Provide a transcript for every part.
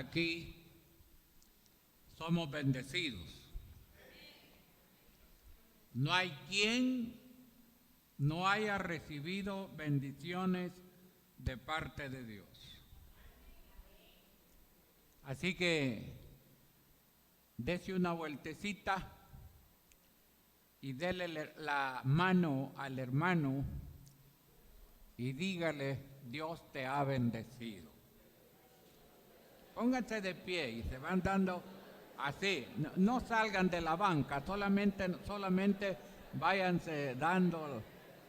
aquí somos bendecidos. No hay quien no haya recibido bendiciones de parte de Dios. Así que dése una vueltecita y dele la mano al hermano y dígale: Dios te ha bendecido. Pónganse de pie y se van dando así. No salgan de la banca, solamente váyanse dando,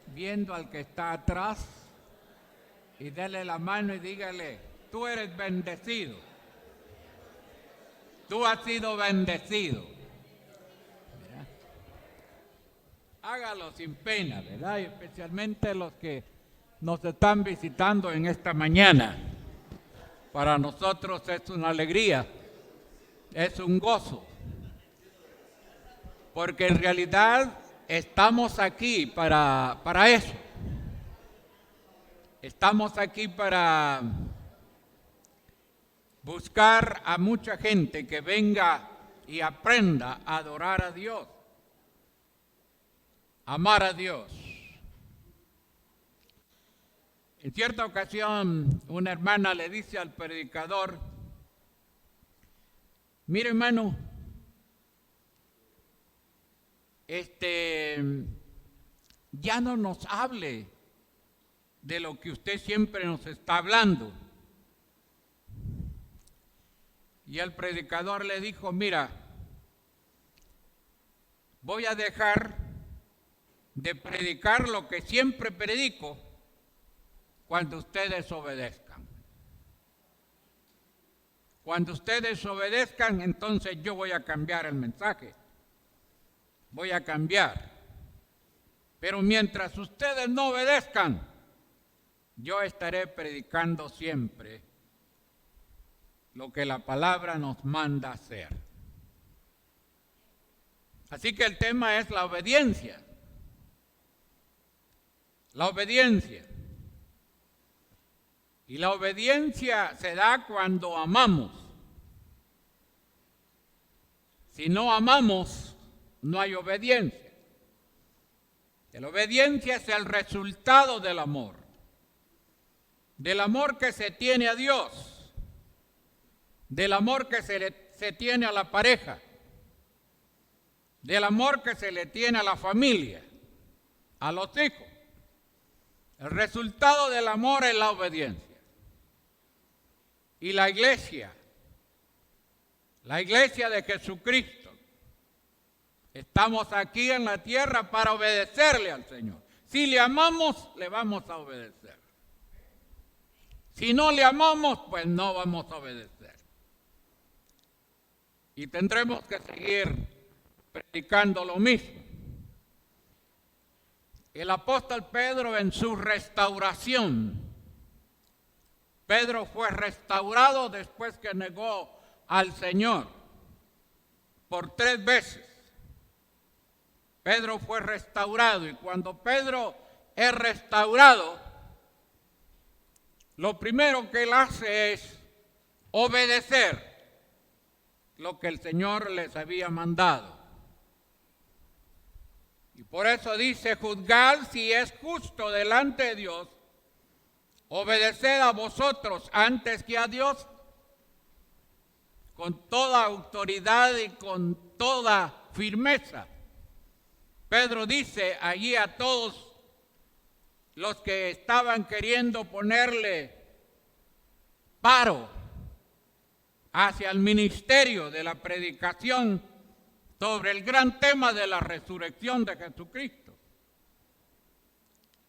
viendo al que está atrás y dele la mano y dígale: tú eres bendecido. Tú has sido bendecido. ¿Verdad? Hágalo sin pena, ¿verdad? Y especialmente los que nos están visitando en esta mañana. Para nosotros es una alegría, es un gozo, porque en realidad estamos aquí para eso. Estamos aquí para buscar a mucha gente que venga y aprenda a adorar a Dios, amar a Dios. En cierta ocasión, una hermana le dice al predicador: mire, hermano, ya no nos hable de lo que usted siempre nos está hablando. Y el predicador le dijo: mira, voy a dejar de predicar lo que siempre predico cuando ustedes obedezcan. Cuando ustedes obedezcan, entonces yo voy a cambiar el mensaje. Voy a cambiar. Pero mientras ustedes no obedezcan, yo estaré predicando siempre lo que la palabra nos manda hacer. Así que el tema es la obediencia. La obediencia. Y la obediencia se da cuando amamos. Si no amamos, no hay obediencia. La obediencia es el resultado del amor que se tiene a Dios, del amor que se tiene a la pareja, del amor que se le tiene a la familia, a los hijos. El resultado del amor es la obediencia. Y la iglesia de Jesucristo, estamos aquí en la tierra para obedecerle al Señor. Si le amamos, le vamos a obedecer. Si no le amamos, pues no vamos a obedecer. Y tendremos que seguir predicando lo mismo. El apóstol Pedro, en su restauración, Pedro fue restaurado después que negó al Señor por 3 veces. Pedro fue restaurado, y cuando Pedro es restaurado, lo primero que él hace es obedecer lo que el Señor les había mandado. Y por eso dice: juzgad si es justo delante de Dios obedecer a vosotros antes que a Dios, con toda autoridad y con toda firmeza. Pedro dice allí a todos los que estaban queriendo ponerle paro hacia el ministerio de la predicación sobre el gran tema de la resurrección de Jesucristo.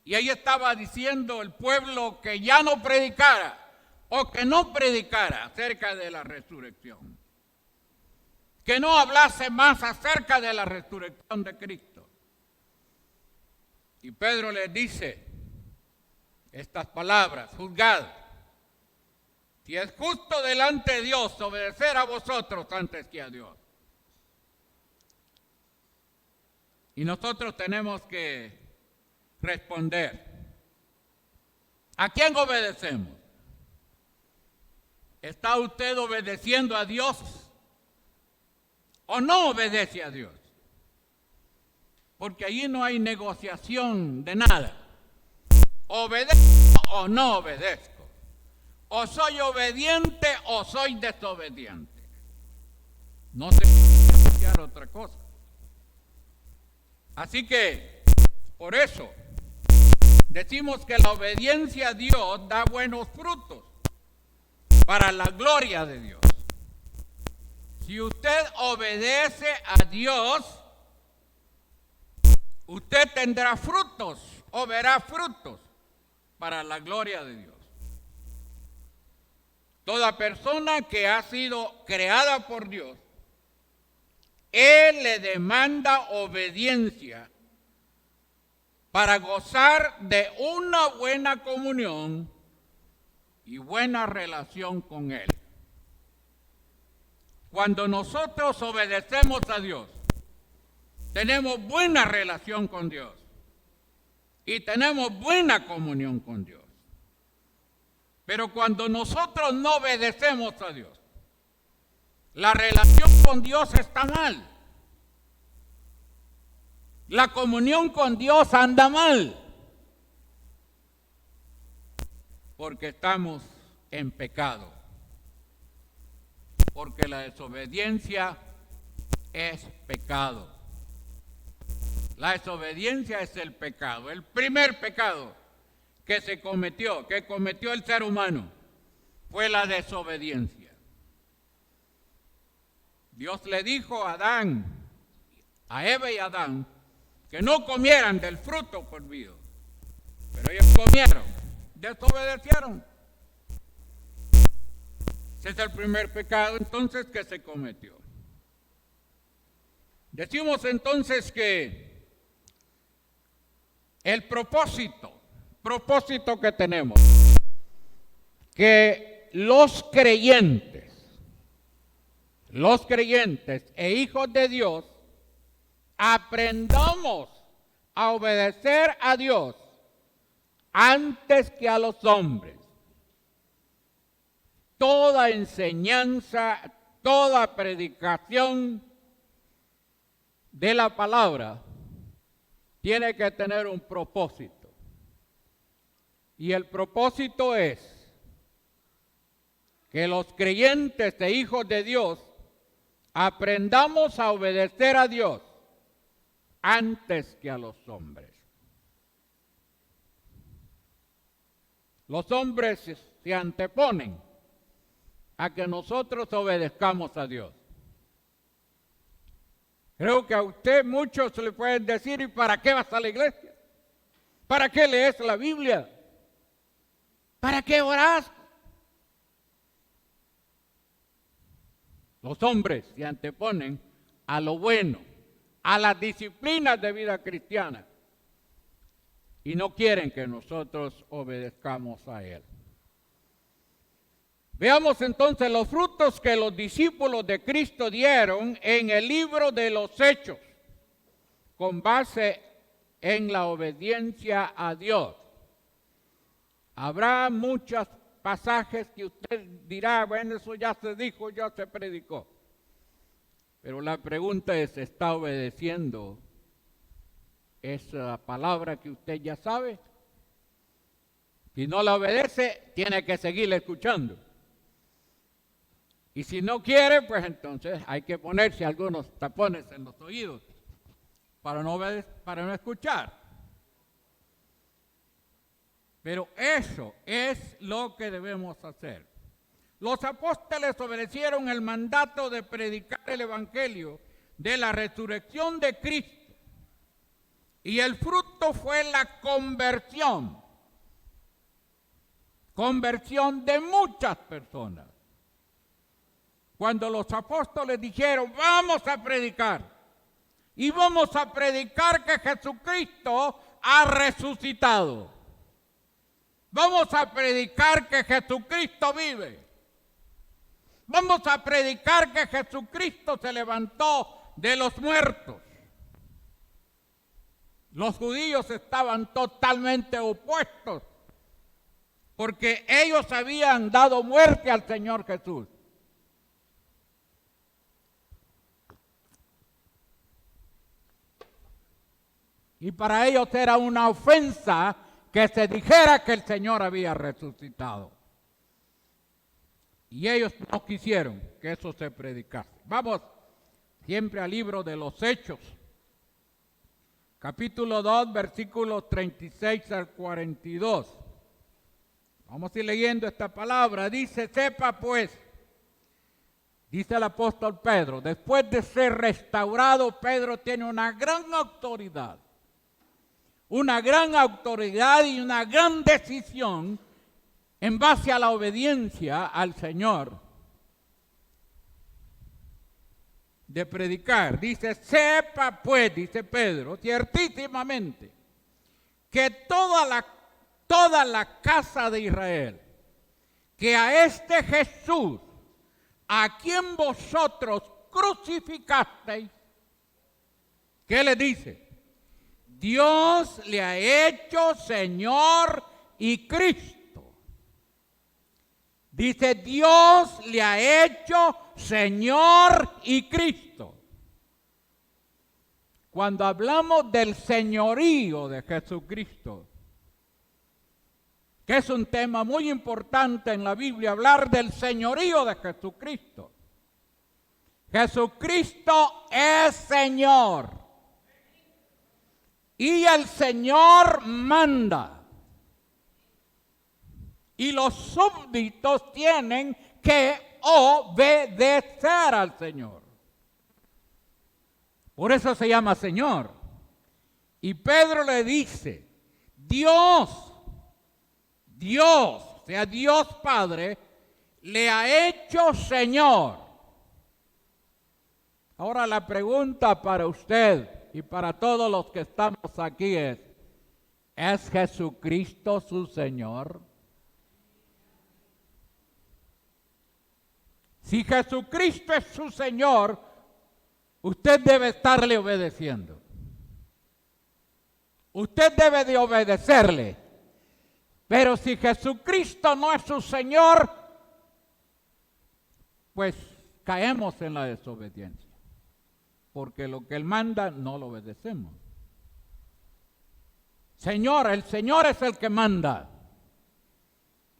Y ahí estaba diciendo el pueblo que ya no predicara o que no predicara acerca de la resurrección. Que no hablase más acerca de la resurrección de Cristo. Y Pedro les dice estas palabras: juzgad si es justo delante de Dios obedecer a vosotros antes que a Dios. Y nosotros tenemos que responder: ¿a quién obedecemos? ¿Está usted obedeciendo a Dios o no obedece a Dios? Porque allí no hay negociación de nada. ¿Obedezco o no obedezco? ¿O soy obediente o soy desobediente? No se puede negociar otra cosa. Así que, por eso, decimos que la obediencia a Dios da buenos frutos para la gloria de Dios. Si usted obedece a Dios, usted tendrá frutos o verá frutos para la gloria de Dios. Toda persona que ha sido creada por Dios, Él le demanda obediencia para gozar de una buena comunión y buena relación con Él. Cuando nosotros obedecemos a Dios, tenemos buena relación con Dios y tenemos buena comunión con Dios. Pero cuando nosotros no obedecemos a Dios, la relación con Dios está mal. La comunión con Dios anda mal. Porque estamos en pecado. Porque la desobediencia es pecado. La desobediencia es el pecado. El primer pecado que cometió el ser humano, fue la desobediencia. Dios le dijo a Adán, a Eva y a Adán, que no comieran del fruto prohibido. Pero ellos comieron, desobedecieron. Ese es el primer pecado entonces que se cometió. Decimos entonces que el propósito que tenemos, que los creyentes e hijos de Dios aprendamos a obedecer a Dios antes que a los hombres. Toda enseñanza, toda predicación de la palabra tiene que tener un propósito. Y el propósito es que los creyentes e hijos de Dios aprendamos a obedecer a Dios antes que a los hombres. Los hombres se anteponen a que nosotros obedezcamos a Dios. Creo que a usted muchos le pueden decir, ¿y para qué vas a la iglesia? ¿Para qué lees la Biblia? ¿Para qué oras? Los hombres se anteponen a lo bueno, a las disciplinas de vida cristiana, y no quieren que nosotros obedezcamos a Él. Veamos entonces los frutos que los discípulos de Cristo dieron en el libro de los Hechos, con base en la obediencia a Dios. Habrá muchos pasajes que usted dirá, bueno, eso ya se dijo, ya se predicó. Pero la pregunta es, ¿está obedeciendo esa palabra que usted ya sabe? Si no la obedece, tiene que seguir escuchando. Y si no quiere, pues entonces hay que ponerse algunos tapones en los oídos para no escuchar. Pero eso es lo que debemos hacer. Los apóstoles obedecieron el mandato de predicar el evangelio de la resurrección de Cristo. Y el fruto fue la conversión. Conversión de muchas personas. Cuando los apóstoles dijeron, vamos a predicar. Y vamos a predicar que Jesucristo ha resucitado. Vamos a predicar que Jesucristo vive. Vamos a predicar que Jesucristo se levantó de los muertos. Los judíos estaban totalmente opuestos porque ellos habían dado muerte al Señor Jesús. Y para ellos era una ofensa que se dijera que el Señor había resucitado. Y ellos no quisieron que eso se predicase. Vamos siempre al libro de los Hechos, capítulo 2, versículos 36 al 42. Vamos a ir leyendo esta palabra. Dice, sepa pues, dice el apóstol Pedro, después de ser restaurado, Pedro tiene una gran autoridad y una gran decisión en base a la obediencia al Señor de predicar. Dice, sepa pues, dice Pedro, ciertísimamente, que toda la casa de Israel, que a este Jesús, a quien vosotros crucificasteis, ¿qué le dice? Dios le ha hecho Señor y Cristo. Dice, Dios le ha hecho Señor y Cristo. Cuando hablamos del señorío de Jesucristo, que es un tema muy importante en la Biblia, hablar del señorío de Jesucristo. Jesucristo es Señor. Y el Señor manda. Y los súbditos tienen que obedecer al Señor. Por eso se llama Señor. Y Pedro le dice, Dios, o sea, Dios Padre, le ha hecho Señor. Ahora la pregunta para usted y para todos los que estamos aquí ¿es Jesucristo su Señor? Si Jesucristo es su Señor, usted debe estarle obedeciendo. Usted debe de obedecerle. Pero si Jesucristo no es su Señor, pues caemos en la desobediencia. Porque lo que Él manda no lo obedecemos. Señor, el Señor es el que manda.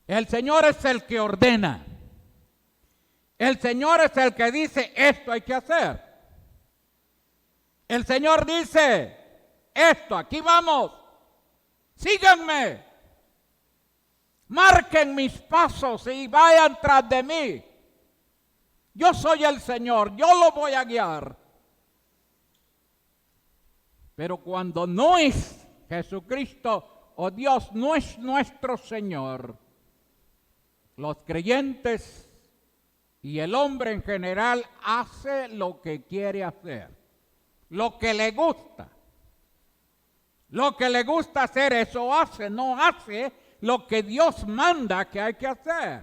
El Señor es el que ordena. El Señor es el que dice, esto hay que hacer. El Señor dice, esto, aquí vamos, síganme, marquen mis pasos y vayan tras de mí. Yo soy el Señor, yo lo voy a guiar. Pero cuando no es Jesucristo o Dios no es nuestro Señor, los creyentes y el hombre en general hace lo que quiere hacer, lo que le gusta. Lo que le gusta hacer, eso hace, no hace lo que Dios manda que hay que hacer.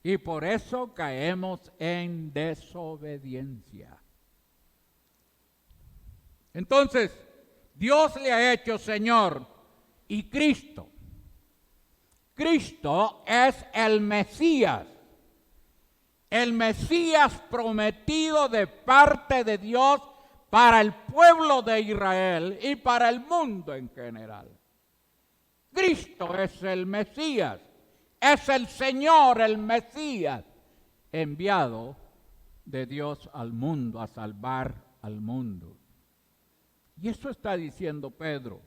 Y por eso caemos en desobediencia. Entonces, Dios le ha hecho Señor y Cristo. Cristo es el Mesías prometido de parte de Dios para el pueblo de Israel y para el mundo en general. Cristo es el Mesías, es el Señor, el Mesías, enviado de Dios al mundo, a salvar al mundo. Y eso está diciendo Pedro.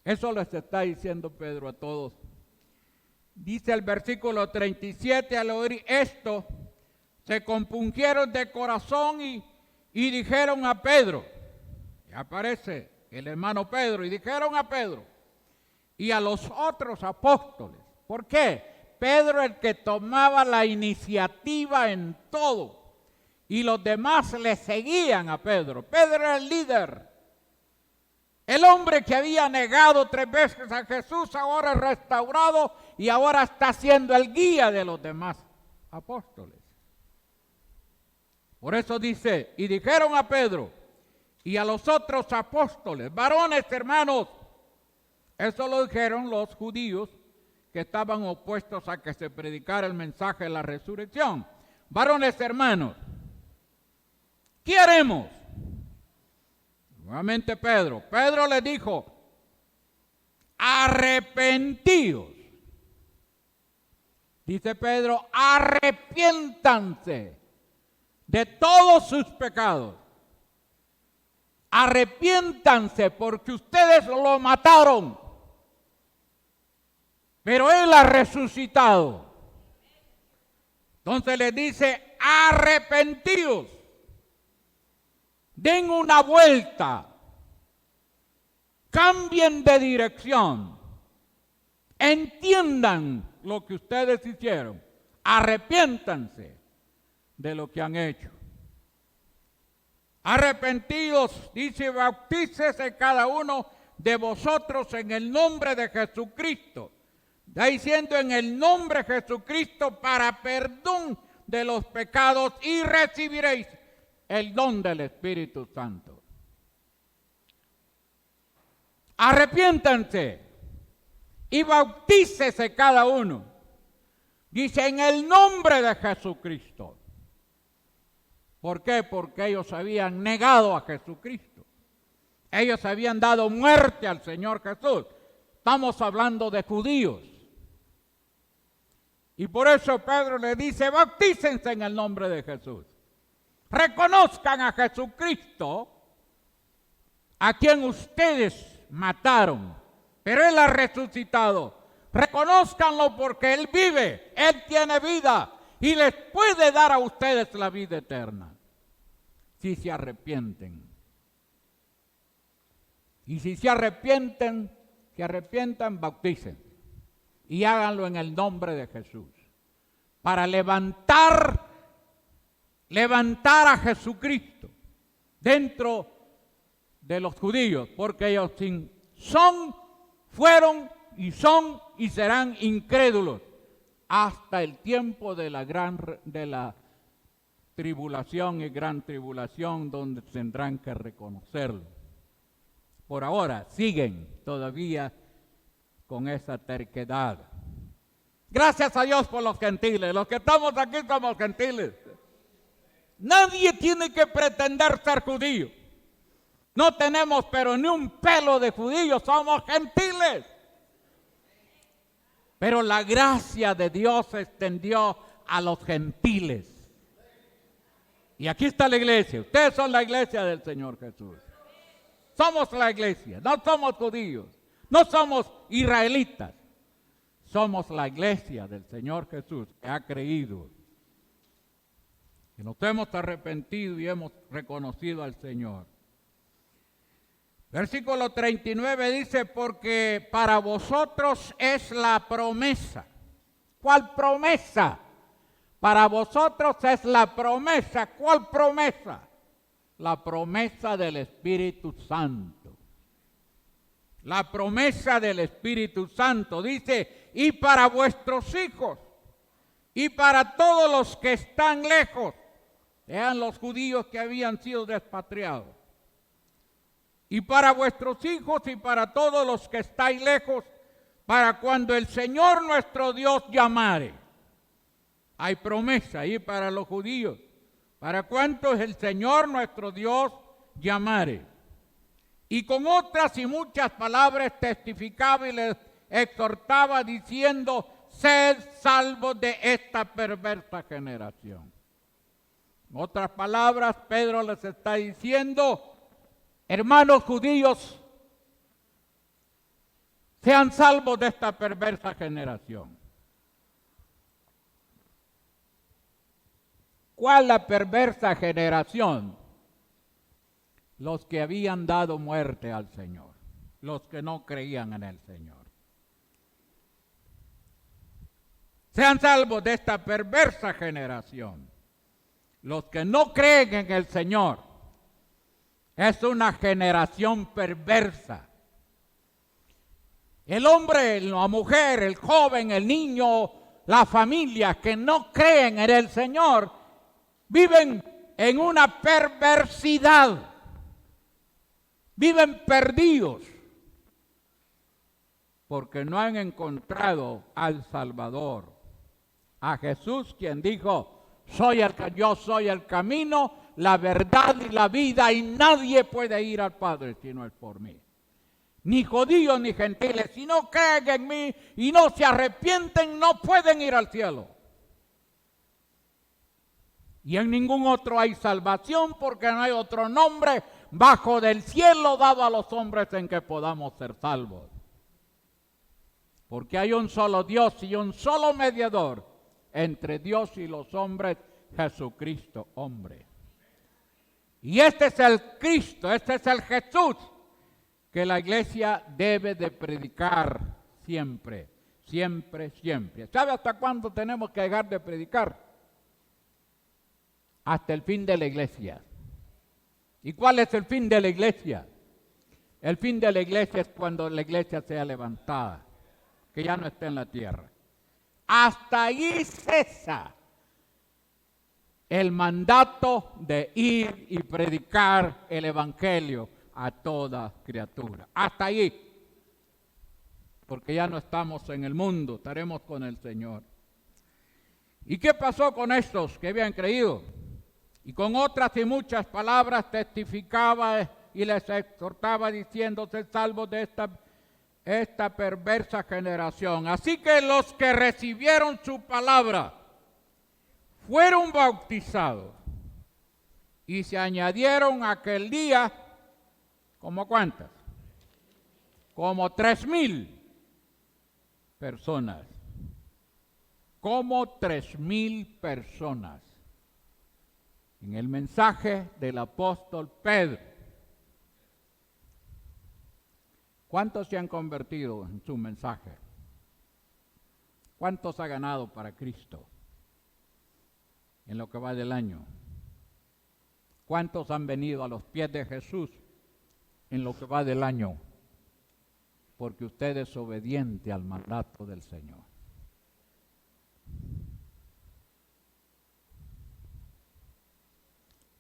Eso les está diciendo Pedro a todos. Dice el versículo 37, al oír esto, se compungieron de corazón y dijeron a Pedro, y aparece el hermano Pedro, y dijeron a Pedro y a los otros apóstoles. ¿Por qué? Pedro el que tomaba la iniciativa en todo, y los demás le seguían a Pedro. Pedro era el líder. El hombre que había negado 3 veces a Jesús, ahora es restaurado y ahora está siendo el guía de los demás apóstoles. Por eso dice, y dijeron a Pedro y a los otros apóstoles, varones hermanos, eso lo dijeron los judíos que estaban opuestos a que se predicara el mensaje de la resurrección. Varones hermanos, ¿qué haremos? Nuevamente Pedro le dijo, arrepentíos. Dice Pedro, arrepiéntanse de todos sus pecados. Arrepiéntanse porque ustedes lo mataron, pero Él ha resucitado. Entonces le dice, arrepentíos, den una vuelta, cambien de dirección, entiendan lo que ustedes hicieron, arrepiéntanse de lo que han hecho. Arrepentidos, dice, bautícese cada uno de vosotros en el nombre de Jesucristo. Está diciendo en el nombre de Jesucristo para perdón de los pecados y recibiréis el don del Espíritu Santo. Arrepiéntanse y bautícese cada uno. Dice en el nombre de Jesucristo. ¿Por qué? Porque ellos habían negado a Jesucristo. Ellos habían dado muerte al Señor Jesús. Estamos hablando de judíos. Y por eso Pedro le dice, bautícense en el nombre de Jesús. Reconozcan a Jesucristo, a quien ustedes mataron, pero Él ha resucitado. Reconózcanlo porque Él vive, Él tiene vida y les puede dar a ustedes la vida eterna, si se arrepienten. Y si se arrepientan, bautícense y háganlo en el nombre de Jesús, para levantar a Jesucristo dentro de los judíos, porque ellos fueron y son y serán incrédulos hasta el tiempo de la tribulación y gran tribulación, donde tendrán que reconocerlo. Por ahora siguen todavía con esa terquedad. Gracias a Dios por los gentiles. Los que estamos aquí somos gentiles. Nadie tiene que pretender ser judío. No tenemos pero ni un pelo de judíos, somos gentiles. Pero la gracia de Dios se extendió a los gentiles. Y aquí está la iglesia. Ustedes son la iglesia del Señor Jesús. Somos la iglesia, no somos judíos, no somos israelitas. Somos la iglesia del Señor Jesús que ha creído. Que nos hemos arrepentido y hemos reconocido al Señor. Versículo 39 dice, porque para vosotros es la promesa. ¿Cuál promesa? Para vosotros es la promesa. ¿Cuál promesa? La promesa del Espíritu Santo. La promesa del Espíritu Santo dice, y para vuestros hijos, y para todos los que están lejos, eran los judíos que habían sido despatriados, y para vuestros hijos y para todos los que estáis lejos, para cuando el Señor nuestro Dios llamare. Hay promesa ahí para los judíos, para cuantos el Señor nuestro Dios llamare. Y con otras y muchas palabras testificaba y les exhortaba diciendo, sed salvos de esta perversa generación. En otras palabras, Pedro les está diciendo, hermanos judíos, sean salvos de esta perversa generación. ¿Cuál la perversa generación? Los que habían dado muerte al Señor, los que no creían en el Señor. Sean salvos de esta perversa generación. Los que no creen en el Señor. Es una generación perversa. El hombre, la mujer, el joven, el niño, la familia que no creen en el Señor, viven en una perversidad. Viven perdidos. porque no han encontrado al Salvador, a Jesús, quien dijo: yo soy el camino, la verdad y la vida, y nadie puede ir al Padre si no es por mí. Ni judíos ni gentiles, si no creen en mí y no se arrepienten, no pueden ir al cielo. Y en ningún otro hay salvación, porque no hay otro nombre bajo del cielo dado a los hombres en que podamos ser salvos. Porque hay un solo Dios y un solo mediador entre Dios y los hombres, Jesucristo, hombre. Y este es el Cristo, este es el Jesús que la iglesia debe de predicar siempre, siempre, siempre. ¿Sabe hasta cuándo tenemos que dejar de predicar? Hasta el fin de la iglesia. ¿Y cuál es el fin de la iglesia? El fin de la iglesia es cuando la iglesia sea levantada, que ya no esté en la tierra. Hasta ahí cesa el mandato de ir y predicar el evangelio a toda criatura. Hasta ahí. Porque ya no estamos en el mundo, estaremos con el Señor. ¿Y qué pasó con estos que habían creído? Y con otras y muchas palabras testificaba y les exhortaba diciendo: sed salvos de esta perversa generación. Así que los que recibieron su palabra fueron bautizados y se añadieron aquel día, ¿como cuántas? Como 3,000 personas. Como 3,000 personas. En el mensaje del apóstol Pedro. ¿Cuántos se han convertido en su mensaje? ¿Cuántos ha ganado para Cristo en lo que va del año? ¿Cuántos han venido a los pies de Jesús en lo que va del año? Porque usted es obediente al mandato del Señor.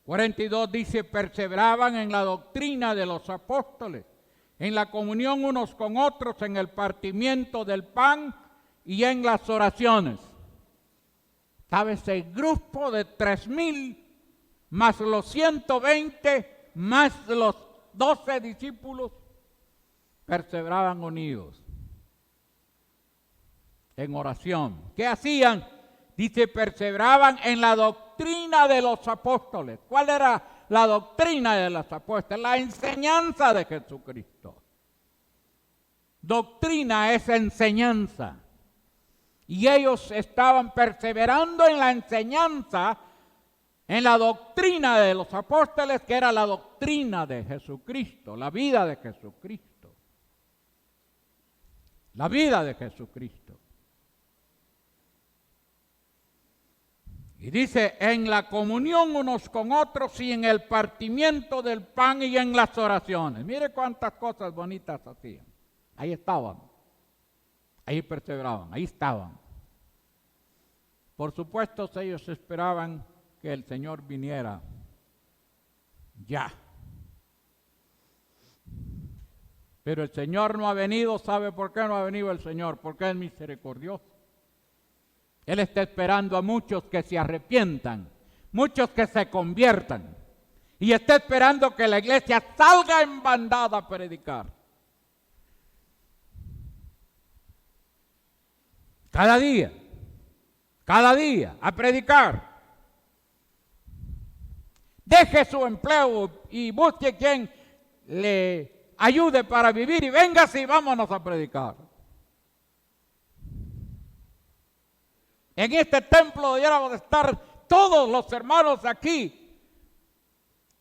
(42) dice: perseveraban en la doctrina de los apóstoles, en la comunión unos con otros, en el partimiento del pan y en las oraciones. ¿Sabe? Ese grupo de 3,000 más los 120 más los 12 discípulos perseveraban unidos en oración. ¿Qué hacían? Dice: perseveraban en la doctrina de los apóstoles. ¿Cuál era la doctrina de los apóstoles? La enseñanza de Jesucristo. Doctrina es enseñanza. Y ellos estaban perseverando en la enseñanza, en la doctrina de los apóstoles, que era la doctrina de Jesucristo, la vida de Jesucristo. La vida de Jesucristo. Y dice: en la comunión unos con otros y en el partimiento del pan y en las oraciones. Mire cuántas cosas bonitas hacían. Ahí estaban. Ahí perseveraban. Ahí estaban. Por supuesto, ellos esperaban que el Señor viniera ya. Pero el Señor no ha venido. ¿Sabe por qué no ha venido el Señor? Porque es misericordioso. Él está esperando a muchos que se arrepientan, muchos que se conviertan. Y está esperando que la iglesia salga en bandada a predicar. Cada día, a predicar. Deje su empleo y busque quien le ayude para vivir y véngase y vámonos a predicar. En este templo debiéramos estar todos los hermanos aquí,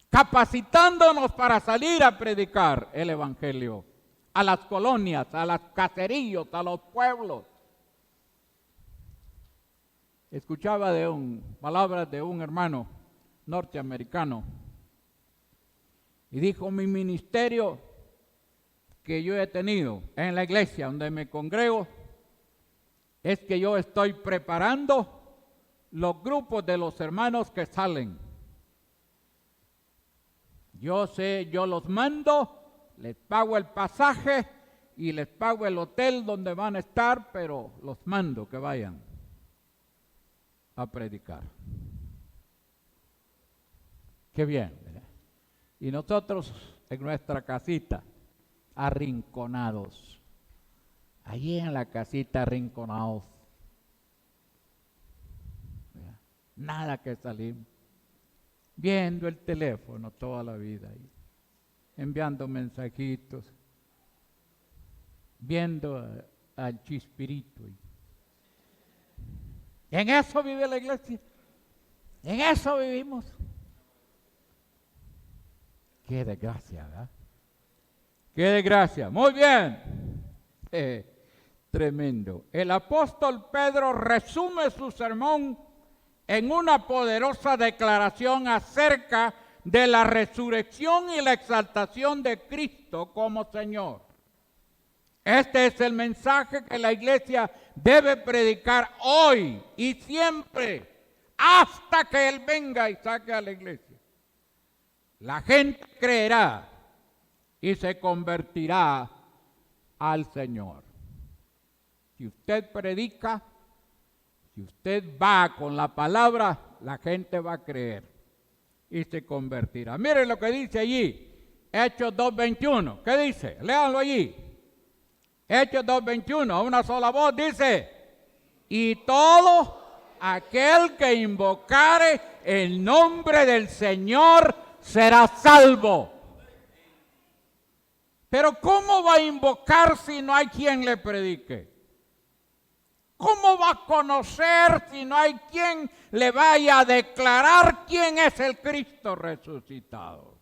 capacitándonos para salir a predicar el evangelio a las colonias, a los caseríos, a los pueblos. Escuchaba palabras de un hermano norteamericano y dijo: mi ministerio que yo he tenido en la iglesia donde me congrego es que yo estoy preparando los grupos de los hermanos que salen. Yo los mando, les pago el pasaje y les pago el hotel donde van a estar, pero los mando que vayan a predicar. Qué bien, ¿verdad? Y nosotros en nuestra casita, arrinconados, allí en la casita arrinconados, ¿verdad? Nada que salir, viendo el teléfono toda la vida, ahí, enviando mensajitos, viendo al chispirito. En eso vive la iglesia, en eso vivimos. Qué desgracia, ¿verdad? Qué desgracia. Muy bien. Tremendo. El apóstol Pedro resume su sermón en una poderosa declaración acerca de la resurrección y la exaltación de Cristo como Señor. Este es el mensaje que la iglesia debe predicar hoy y siempre, hasta que Él venga y saque a la iglesia. La gente creerá y se convertirá al Señor. Si usted predica, si usted va con la palabra, la gente va a creer y se convertirá. Miren lo que dice allí, Hechos 2:21. ¿Qué dice? Léanlo allí. Hechos 2:21, a una sola voz dice: y todo aquel que invocare el nombre del Señor será salvo. Pero ¿cómo va a invocar si no hay quien le predique? ¿Cómo va a conocer si no hay quien le vaya a declarar quién es el Cristo resucitado?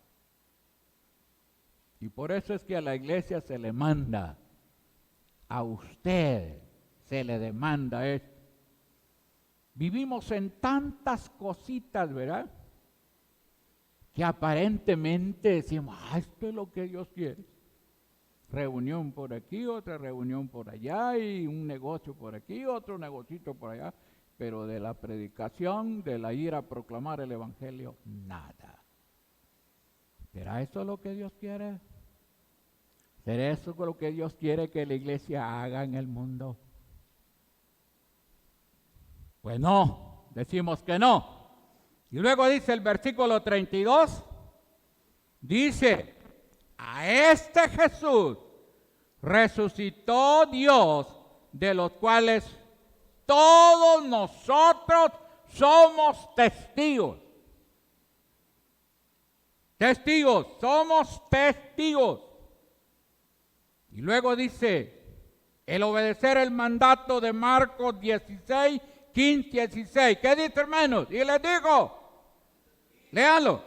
Y por eso es que a la iglesia se le manda, a usted se le demanda esto. Vivimos en tantas cositas, ¿verdad? Que aparentemente decimos, esto es lo que Dios quiere. Reunión por aquí, otra reunión por allá, y un negocio por aquí, otro negocito por allá, pero de la predicación, de la ir a proclamar el evangelio, nada. ¿Será eso lo que Dios quiere? ¿Será eso lo que Dios quiere que la iglesia haga en el mundo? Pues no, decimos que no. Y luego dice el versículo 32, dice: a este Jesús resucitó Dios, de los cuales todos nosotros somos testigos. Testigos, somos testigos. Y luego dice, el obedecer el mandato de Marcos 16, 15, 16. ¿Qué dice, hermanos? Y les digo, léanlo: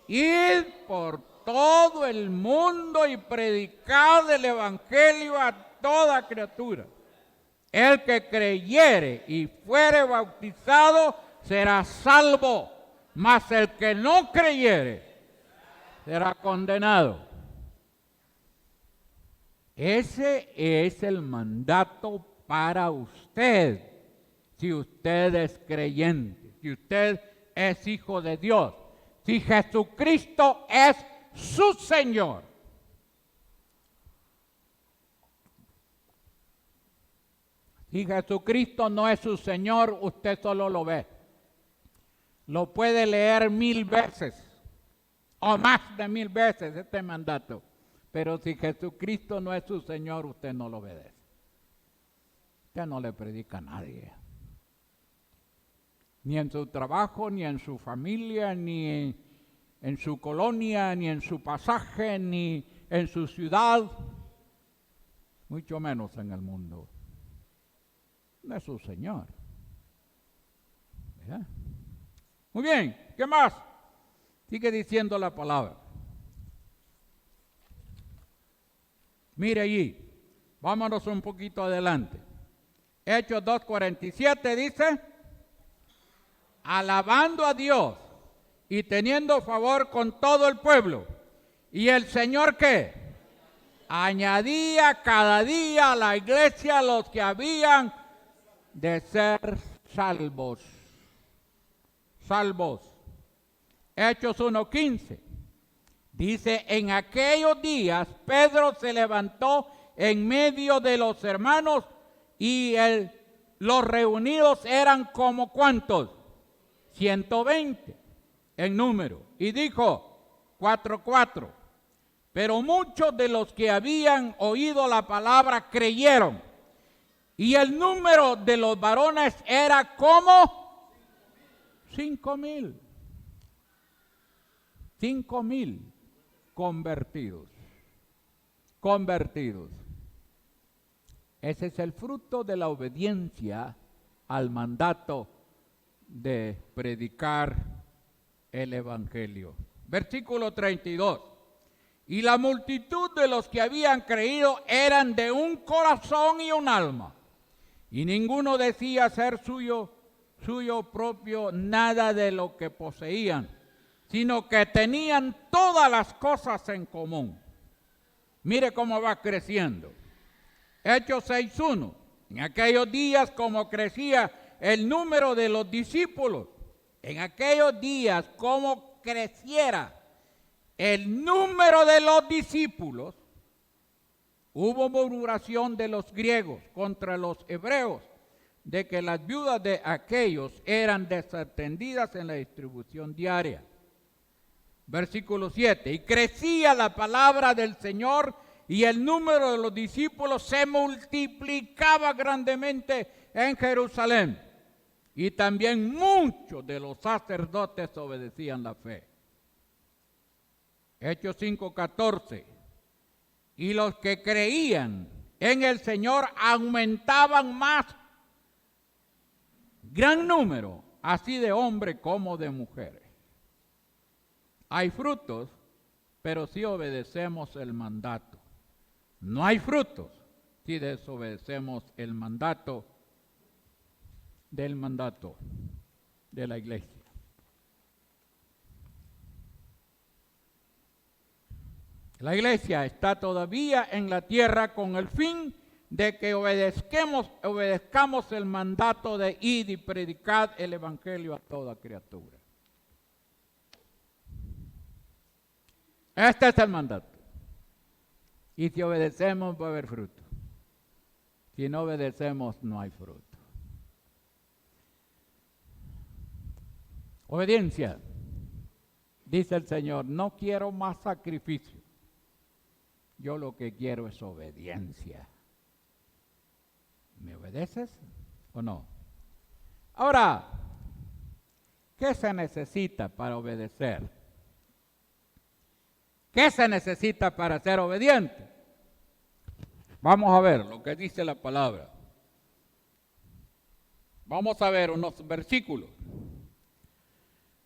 id por todo el mundo y predicad el evangelio a toda criatura. El que creyere y fuere bautizado será salvo, mas el que no creyere será condenado. Ese es el mandato para usted, si usted es creyente, si usted es hijo de Dios, si Jesucristo es su Señor. Si Jesucristo no es su Señor, usted solo lo ve. Lo puede leer 1000 veces o más de 1000 veces este mandato. Pero si Jesucristo no es su Señor, usted no lo obedece. Usted no le predica a nadie. Ni en su trabajo, ni en su familia, ni en su colonia, ni en su pasaje, ni en su ciudad, mucho menos en el mundo. No es su Señor. ¿Verdad? Muy bien, ¿qué más? Sigue diciendo la palabra. Mire allí, vámonos un poquito adelante. Hechos 2:47 dice: alabando a Dios y teniendo favor con todo el pueblo. ¿Y el Señor qué? Añadía cada día a la iglesia los que habían de ser salvos. Salvos. Hechos 1:15. Dice: en aquellos días Pedro se levantó en medio de los hermanos, y los reunidos eran como ¿cuántos? 120 en número. Y dijo 4:4, pero muchos de los que habían oído la palabra creyeron, y el número de los varones era como 5,000. 5,000 convertidos. Ese es el fruto de la obediencia al mandato de predicar el evangelio. Versículo 32. Y la multitud de los que habían creído eran de un corazón y un alma, y ninguno decía ser suyo propio nada de lo que poseían, sino que tenían todas las cosas en común. Mire cómo va creciendo. Hechos 6:1. En aquellos días, como crecía el número de los discípulos, en aquellos días, como creciera el número de los discípulos, hubo murmuración de los griegos contra los hebreos, de que las viudas de aquellos eran desatendidas en la distribución diaria. Versículo 7. Y crecía la palabra del Señor, y el número de los discípulos se multiplicaba grandemente en Jerusalén. Y también muchos de los sacerdotes obedecían la fe. Hechos 5:14. Y los que creían en el Señor aumentaban más, gran número, así de hombres como de mujeres. Hay frutos, pero si obedecemos el mandato. No hay frutos si desobedecemos el mandato de la iglesia. La iglesia está todavía en la tierra con el fin de que obedezcamos el mandato de ir y predicar el evangelio a toda criatura. Este es el mandato. Y si obedecemos va a haber fruto. Si no obedecemos no hay fruto. Obediencia. Dice el Señor, no quiero más sacrificio. Yo lo que quiero es obediencia. ¿Me obedeces o no? Ahora, ¿qué se necesita para obedecer? ¿Qué se necesita para ser obediente? Vamos a ver lo que dice la palabra. Vamos a ver unos versículos.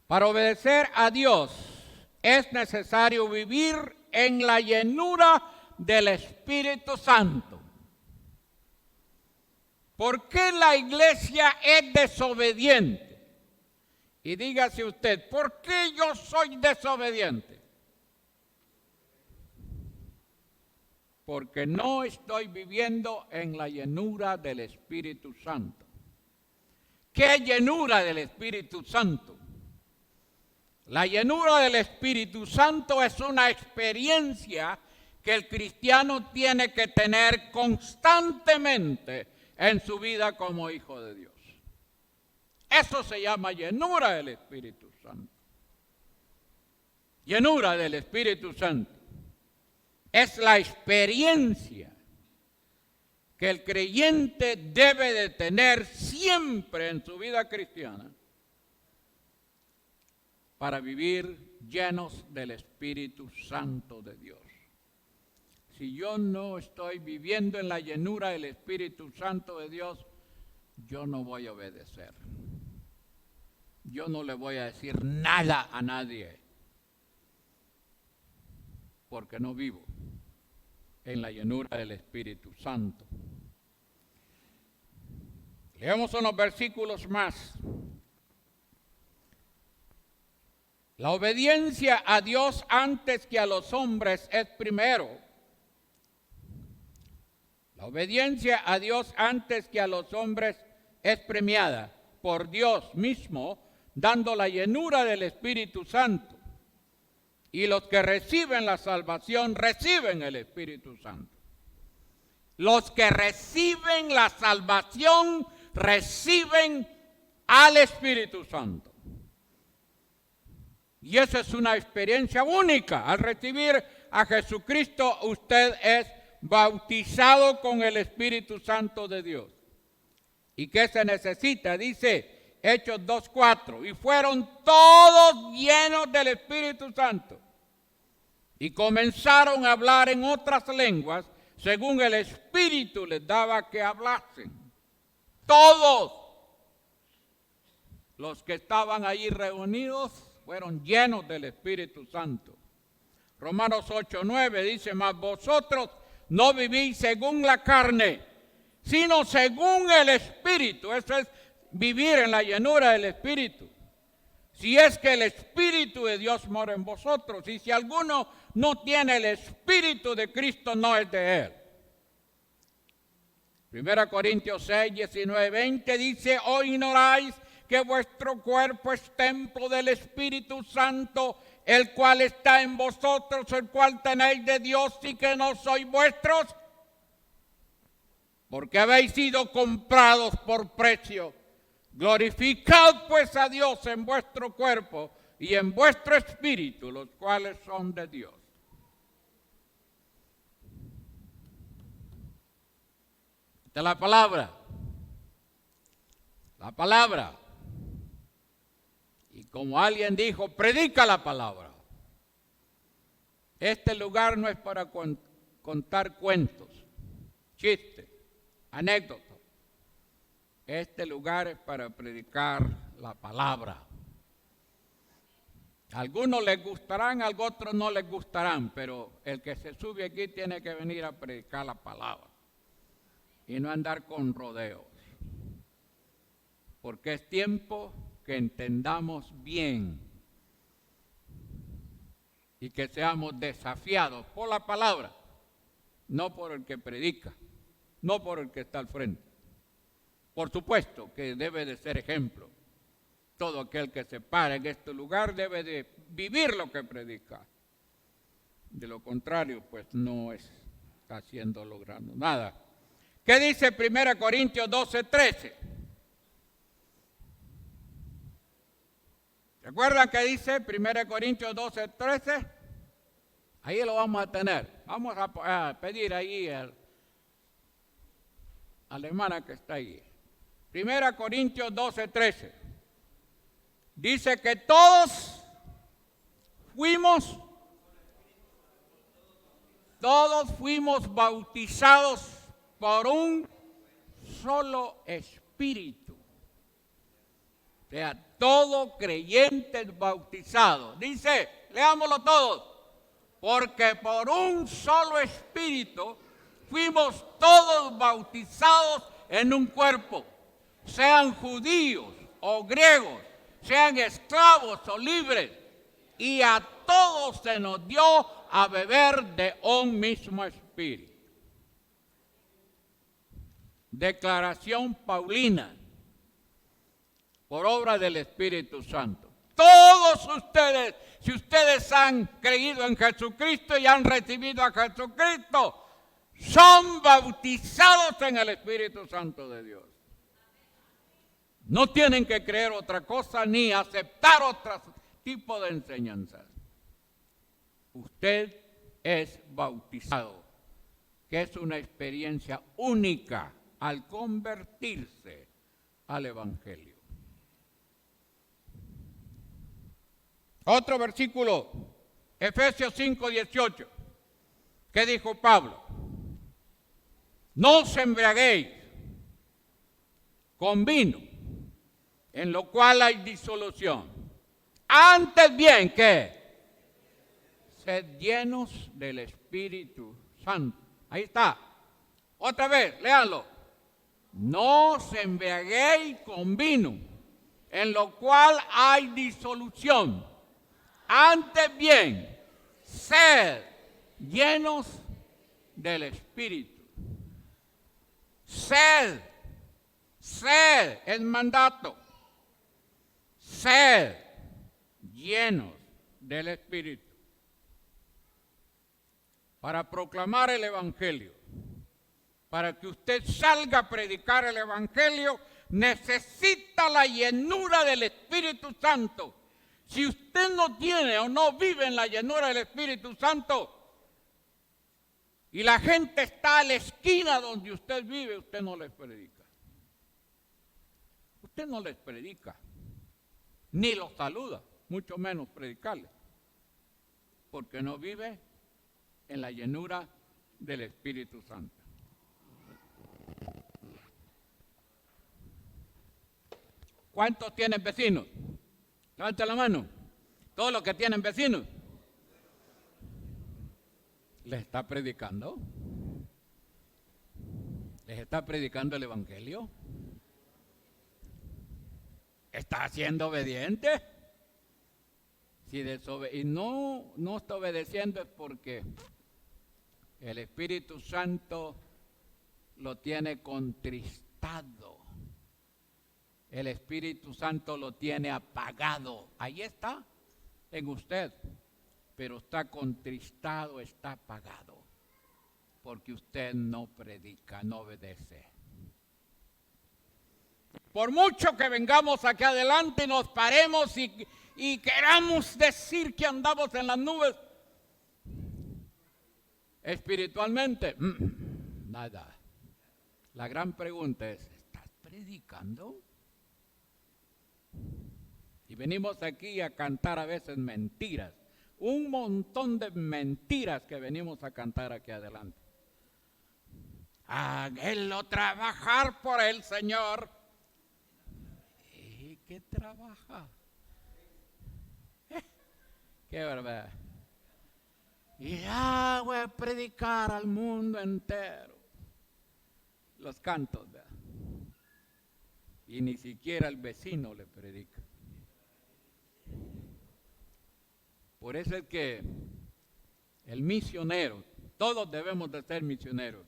Para obedecer a Dios es necesario vivir en la llenura del Espíritu Santo. ¿Por qué la iglesia es desobediente? Y dígase usted, ¿por qué yo soy desobediente? Porque no estoy viviendo en la llenura del Espíritu Santo. ¿Qué llenura del Espíritu Santo? La llenura del Espíritu Santo es una experiencia que el cristiano tiene que tener constantemente en su vida como hijo de Dios. Eso se llama llenura del Espíritu Santo. Llenura del Espíritu Santo. Es la experiencia que el creyente debe de tener siempre en su vida cristiana para vivir llenos del Espíritu Santo de Dios. Si yo no estoy viviendo en la llenura del Espíritu Santo de Dios, yo no voy a obedecer. Yo no le voy a decir nada a nadie, porque no vivo en la llenura del Espíritu Santo. Leemos unos versículos más. La obediencia a Dios antes que a los hombres es primero. La obediencia a Dios antes que a los hombres es premiada por Dios mismo, dando la llenura del Espíritu Santo. Y los que reciben la salvación reciben el Espíritu Santo. Los que reciben la salvación reciben al Espíritu Santo. Y esa es una experiencia única. Al recibir a Jesucristo, usted es bautizado con el Espíritu Santo de Dios. ¿Y qué se necesita? Dice Hechos 2:4. Y fueron todos llenos del Espíritu Santo. Y comenzaron a hablar en otras lenguas, según el Espíritu les daba que hablasen. Todos los que estaban allí reunidos fueron llenos del Espíritu Santo. Romanos 8:9 dice, mas vosotros no vivís según la carne, sino según el Espíritu. Eso es vivir en la llenura del Espíritu. Si es que el Espíritu de Dios mora en vosotros, y si alguno no tiene el Espíritu de Cristo, no es de él. 1 Corintios 6, 19, 20 dice, ¿o ignoráis que vuestro cuerpo es templo del Espíritu Santo, el cual está en vosotros, el cual tenéis de Dios y que no sois vuestros? Porque habéis sido comprados por precio. Glorificad pues a Dios en vuestro cuerpo y en vuestro espíritu, los cuales son de Dios. Esta es la palabra. La palabra. Y como alguien dijo, predica la palabra. Este lugar no es para contar cuentos, chistes, anécdotas. Este lugar es para predicar la palabra. A algunos les gustarán, a otros no les gustarán, pero el que se sube aquí tiene que venir a predicar la palabra y no andar con rodeos. Porque es tiempo que entendamos bien y que seamos desafiados por la palabra, no por el que predica, no por el que está al frente. Por supuesto que debe de ser ejemplo. Todo aquel que se para en este lugar debe de vivir lo que predica. De lo contrario, pues no está logrando nada. ¿Qué dice 1 Corintios 12:13? ¿Recuerdan qué dice 1 Corintios 12:13? Ahí lo vamos a tener. Vamos a pedir ahí a la hermana que está ahí. 1 Corintios 12:13. Dice que todos fuimos bautizados por un solo espíritu. O sea, todo creyente es bautizado. Dice, leámoslo todos. Porque por un solo espíritu fuimos todos bautizados en un cuerpo. Sean judíos o griegos, sean esclavos o libres, y a todos se nos dio a beber de un mismo espíritu. Declaración paulina, por obra del Espíritu Santo. Todos ustedes, si ustedes han creído en Jesucristo y han recibido a Jesucristo, son bautizados en el Espíritu Santo de Dios. No tienen que creer otra cosa ni aceptar otro tipo de enseñanzas. Usted es bautizado, que es una experiencia única al convertirse al Evangelio. Otro versículo, Efesios 5:18. ¿Qué dijo Pablo? No os embriaguéis con vino, en lo cual hay disolución. Antes bien, ¿qué? Sed llenos del Espíritu Santo. Ahí está. Otra vez, léanlo. No os embriaguéis con vino, en lo cual hay disolución. Antes bien, sed llenos del Espíritu. Sed es mandato. Sed llenos del Espíritu. Para proclamar el Evangelio, para que usted salga a predicar el Evangelio, necesita la llenura del Espíritu Santo. Si usted no tiene o no vive en la llenura del Espíritu Santo y la gente está a la esquina donde usted vive, usted no les predica. Usted no les predica, ni los saluda, mucho menos predicarles, porque no vive en la llenura del Espíritu Santo. ¿Cuántos tienen vecinos? Levanta la mano. Todos los que tienen vecinos. ¿Les está predicando? ¿Les está predicando el Evangelio? ¿Está siendo obediente? Si y no está obedeciendo es porque el Espíritu Santo lo tiene contristado. El Espíritu Santo lo tiene apagado. Ahí está, en usted. Pero está contristado, está apagado. Porque usted no predica, no obedece. Por mucho que vengamos aquí adelante y nos paremos y queramos decir que andamos en las nubes, espiritualmente, nada. La gran pregunta es, ¿estás predicando? Y venimos aquí a cantar a veces mentiras, un montón de mentiras que venimos a cantar aquí adelante. Háganlo trabajar por el Señor. ¿Y qué trabaja? Qué verdad. Y ya voy a predicar al mundo entero. Los cantos, ¿verdad? Y ni siquiera el vecino le predica. Por eso es que el misionero, todos debemos de ser misioneros.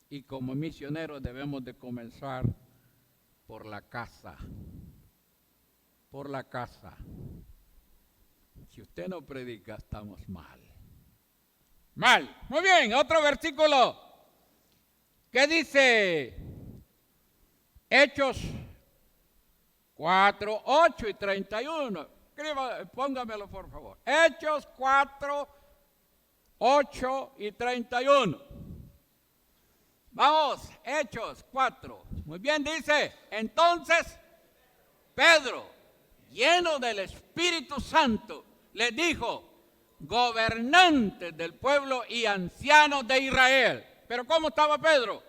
Y como misioneros debemos de comenzar por la casa. Por la casa. Si usted no predica, estamos mal. Mal. Muy bien, otro versículo. ¿Qué dice? Hechos 4, 8 y 31. Póngamelo por favor. Hechos 4, 8 y 31. Vamos, Hechos 4. Muy bien, dice, entonces Pedro, lleno del Espíritu Santo, les dijo, gobernantes del pueblo y ancianos de Israel. Pero ¿cómo estaba Pedro?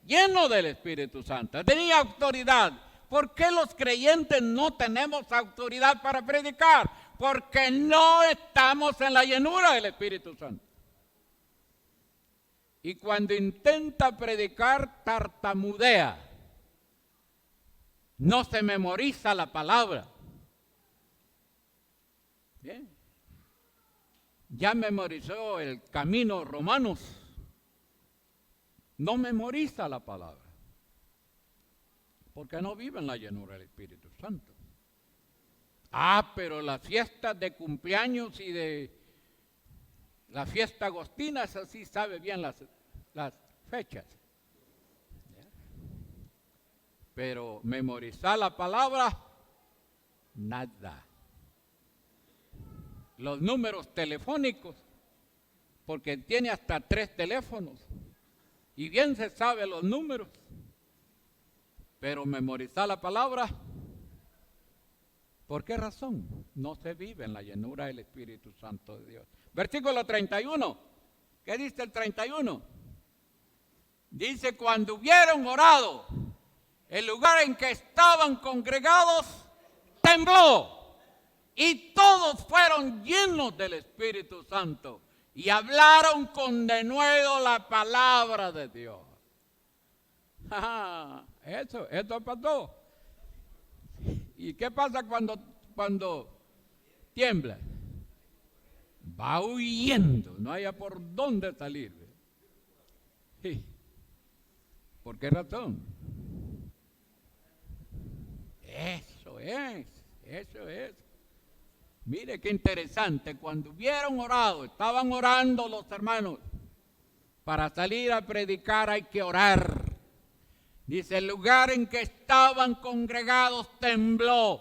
Lleno del Espíritu Santo, tenía autoridad. ¿Por qué los creyentes no tenemos autoridad para predicar? Porque no estamos en la llenura del Espíritu Santo. Y cuando intenta predicar, tartamudea. No se memoriza la palabra. Bien. Ya memorizó el camino Romanos. No memoriza la palabra. Porque no vive en la llenura del Espíritu Santo. Pero las fiestas de cumpleaños y de la fiesta agostina, eso sí sabe bien las fechas. Pero memorizar la palabra, nada. Los números telefónicos, porque tiene hasta 3 teléfonos. Y bien se sabe los números. Pero memorizar la palabra, ¿por qué razón? No se vive en la llenura del Espíritu Santo de Dios. Versículo 31. ¿Qué dice el 31? Dice, cuando hubieron orado, el lugar en que estaban congregados tembló y todos fueron llenos del Espíritu Santo y hablaron con denuedo la palabra de Dios. Eso pasó. ¿Y qué pasa cuando tiembla? Va huyendo, no haya por dónde salir. Sí. ¿Por qué razón? Eso es. Mire qué interesante, cuando hubieron orado, estaban orando los hermanos para salir a predicar hay que orar. Dice, el lugar en que estaban congregados tembló.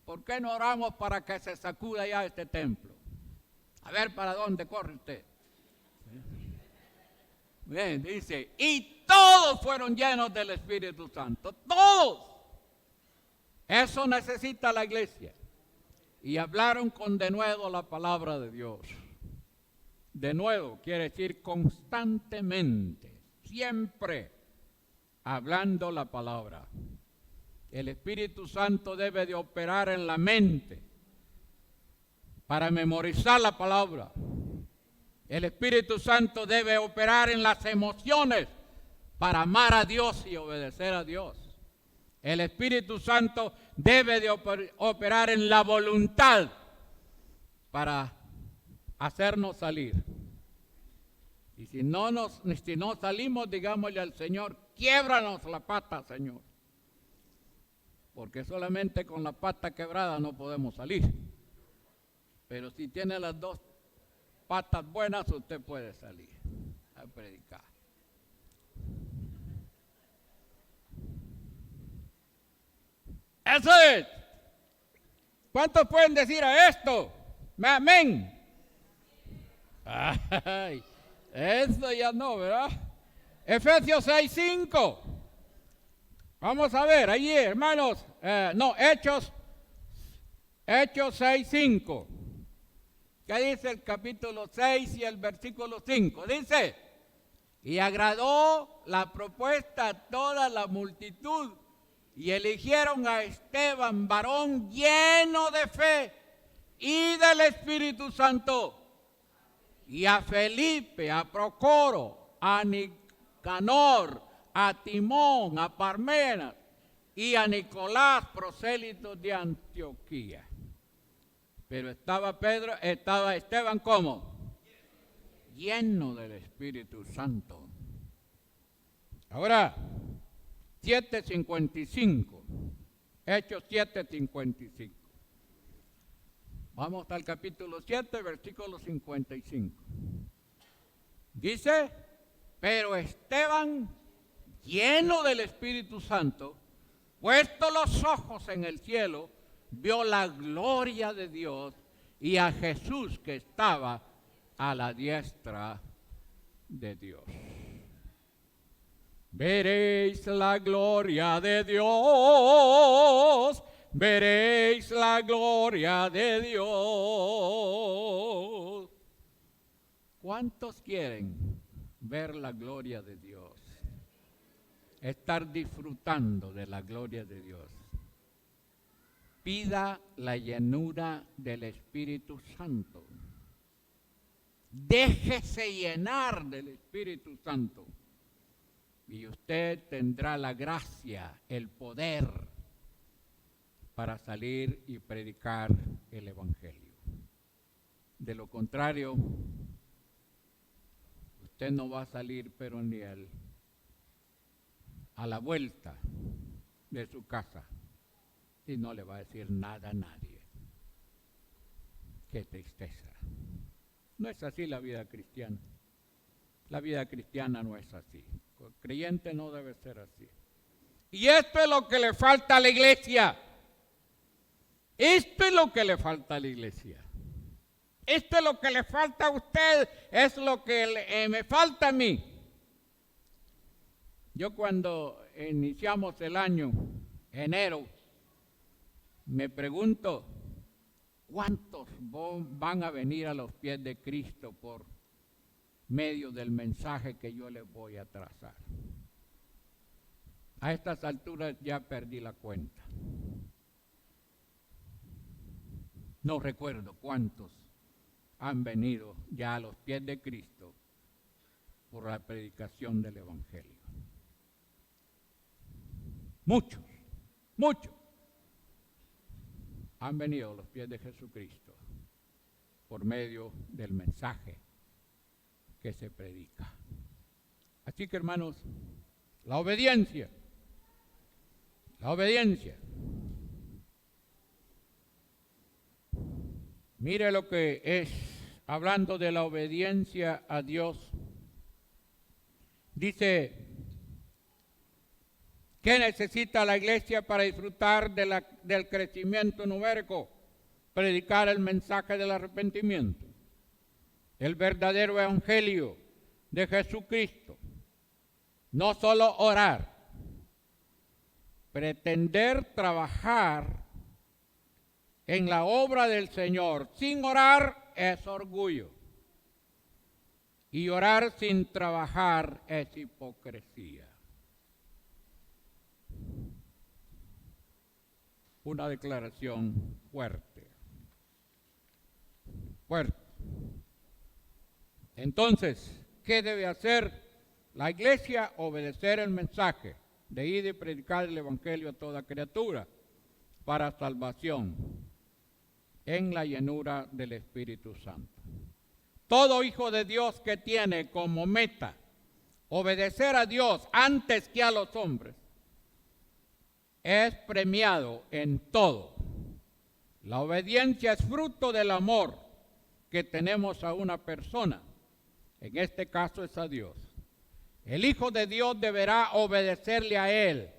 ¿Por qué no oramos para que se sacuda ya este templo? A ver, ¿para dónde corre usted? Bien, dice, y todos fueron llenos del Espíritu Santo. Todos. Eso necesita la iglesia. Y hablaron con denuedo la palabra de Dios. De nuevo, quiere decir constantemente, siempre hablando la palabra. El Espíritu Santo debe de operar en la mente para memorizar la palabra. El Espíritu Santo debe operar en las emociones para amar a Dios y obedecer a Dios. El Espíritu Santo debe de operar en la voluntad para hacernos salir. Y si no salimos, digámosle al Señor, quiébranos la pata, Señor. Porque solamente con la pata quebrada no podemos salir. Pero si tiene las dos patas buenas, usted puede salir a predicar. Eso es. ¿Cuántos pueden decir a esto? Amén. Ay, eso ya no, ¿verdad? Efesios 6:5. Vamos a ver, allí, hermanos. Hechos 6:5. ¿Qué dice el capítulo 6 y el versículo 5? Dice, y agradó la propuesta a toda la multitud, y eligieron a Esteban, varón lleno de fe y del Espíritu Santo, y a Felipe, a Procoro, a Nicanor, a Timón, a Parmenas y a Nicolás, prosélitos de Antioquía. Pero estaba Esteban, ¿cómo? Lleno del Espíritu Santo. Ahora, 7:55. Hechos 7:55. Vamos al capítulo 7, versículo 55. Dice, pero Esteban, lleno del Espíritu Santo, puesto los ojos en el cielo, vio la gloria de Dios y a Jesús que estaba a la diestra de Dios. Veréis la gloria de Dios, veréis la gloria de Dios. ¿Cuántos quieren ver la gloria de Dios? Estar disfrutando de la gloria de Dios. Pida la llenura del Espíritu Santo. Déjese llenar del Espíritu Santo. Y usted tendrá la gracia, el poder para salir y predicar el Evangelio. De lo contrario, usted no va a salir, pero ni a la vuelta de su casa y no le va a decir nada a nadie. Qué tristeza. No es así la vida cristiana. La vida cristiana no es así. El creyente no debe ser así. Y esto es lo que le falta a la iglesia. Esto es lo que le falta a la iglesia. Esto es lo que le falta a usted. Es lo que me falta a mí. Yo cuando iniciamos el año, enero, me pregunto, ¿cuántos van a venir a los pies de Cristo por medio del mensaje que yo les voy a trazar? A estas alturas ya perdí la cuenta. No recuerdo cuántos han venido ya a los pies de Cristo por la predicación del Evangelio. Muchos han venido a los pies de Jesucristo por medio del mensaje que se predica. Así que, hermanos, la obediencia. Mire lo que es, hablando de la obediencia a Dios, Dice, ¿qué necesita la iglesia para disfrutar del crecimiento numérico? Predicar el mensaje del arrepentimiento, el verdadero evangelio de Jesucristo. No solo orar, pretender trabajar en la obra del Señor sin orar es orgullo. Y orar sin trabajar es hipocresía. Una declaración fuerte. Fuerte. Entonces, ¿qué debe hacer la iglesia? Obedecer el mensaje de ir y predicar el evangelio a toda criatura para salvación en la llenura del Espíritu Santo. Todo hijo de Dios que tiene como meta obedecer a Dios antes que a los hombres es premiado en todo. La obediencia es fruto del amor que tenemos a una persona. En este caso es a Dios. El Hijo de Dios deberá obedecerle a Él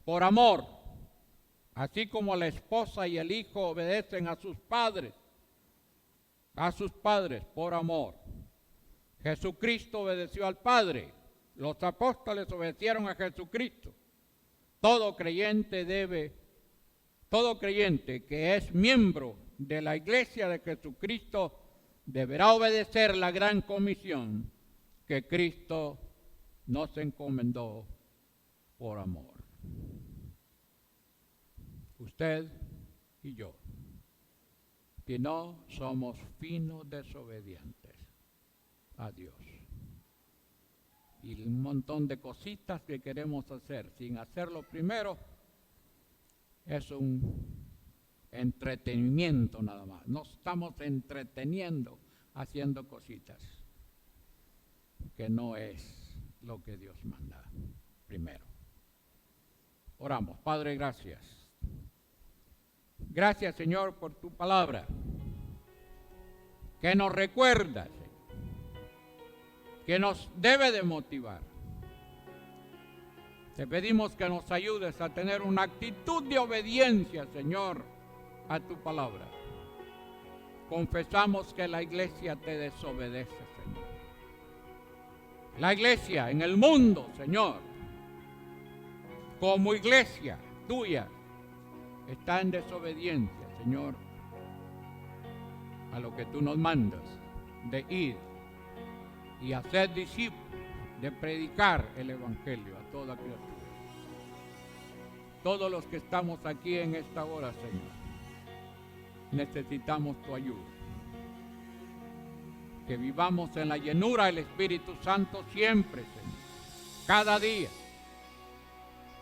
por amor, así como la esposa y el hijo obedecen a sus padres por amor. Jesucristo obedeció al Padre, los apóstoles obedecieron a Jesucristo. Todo creyente que es miembro de la iglesia de Jesucristo deberá obedecer la gran comisión que Cristo nos encomendó por amor. Usted y yo, que no somos finos desobedientes a Dios. Y un montón de cositas que queremos hacer sin hacerlo primero es un entretenimiento nada más. Nos estamos entreteniendo haciendo cositas que no es lo que Dios manda primero. Oramos. Padre, gracias. Gracias, Señor, por tu palabra que nos recuerda, Señor, que nos debe de motivar. Te pedimos que nos ayudes a tener una actitud de obediencia, Señor, a tu palabra. Confesamos que la iglesia te desobedece, Señor. La iglesia en el mundo, Señor, como iglesia tuya, está en desobediencia, Señor, a lo que tú nos mandas de ir y hacer discípulos, de predicar el evangelio a toda criatura. Todos los que estamos aquí en esta hora, Señor, necesitamos tu ayuda. Que vivamos en la llenura del Espíritu Santo siempre, Señor, cada día,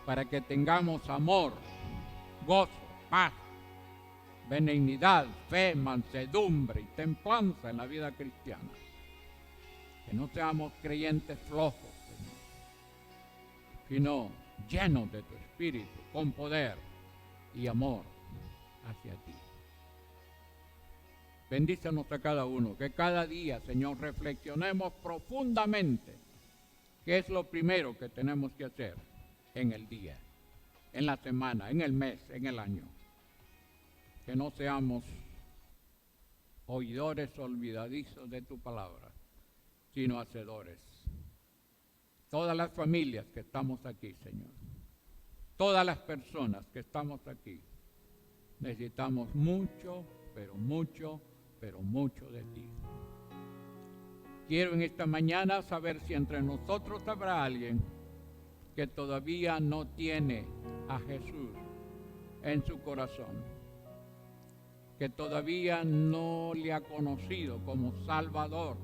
para que tengamos amor, gozo, paz, benignidad, fe, mansedumbre y templanza en la vida cristiana. Que no seamos creyentes flojos, Señor, sino llenos de tu Espíritu, con poder y amor hacia ti. Bendícenos a cada uno, que cada día, Señor, reflexionemos profundamente qué es lo primero que tenemos que hacer en el día, en la semana, en el mes, en el año. Que no seamos oidores olvidadizos de tu palabra, sino hacedores. Todas las familias que estamos aquí, Señor, todas las personas que estamos aquí, necesitamos mucho, pero mucho, pero mucho de ti. Quiero en esta mañana saber si entre nosotros habrá alguien que todavía no tiene a Jesús en su corazón, que todavía no le ha conocido como Salvador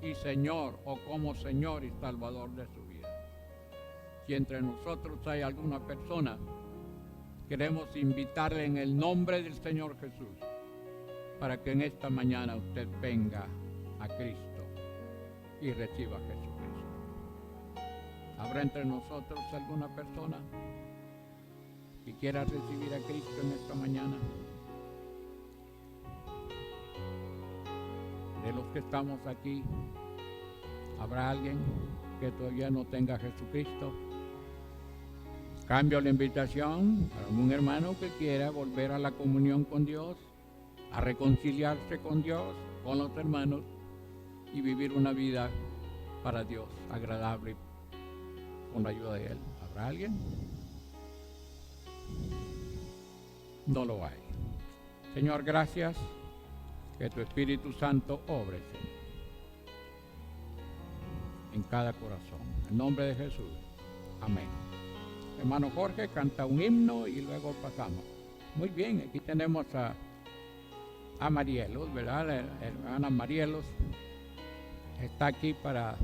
y Señor, o como Señor y Salvador de su vida. Si entre nosotros hay alguna persona, queremos invitarle en el nombre del Señor Jesús, para que en esta mañana usted venga a Cristo y reciba a Jesucristo. ¿Habrá entre nosotros alguna persona que quiera recibir a Cristo en esta mañana? De los que estamos aquí, ¿habrá alguien? que todavía no tenga a Jesucristo. Cambio la invitación para un hermano que quiera volver a la comunión con Dios, a reconciliarse con Dios, con los hermanos y vivir una vida para Dios agradable con la ayuda de Él. ¿Habrá alguien? No lo hay. Señor, gracias. Que tu Espíritu Santo obre, Señor, en cada corazón. En nombre de Jesús. Amén. Hermano Jorge canta un himno y luego pasamos. Muy bien, aquí tenemos a Marielos, ¿verdad? La hermana Marielos está aquí para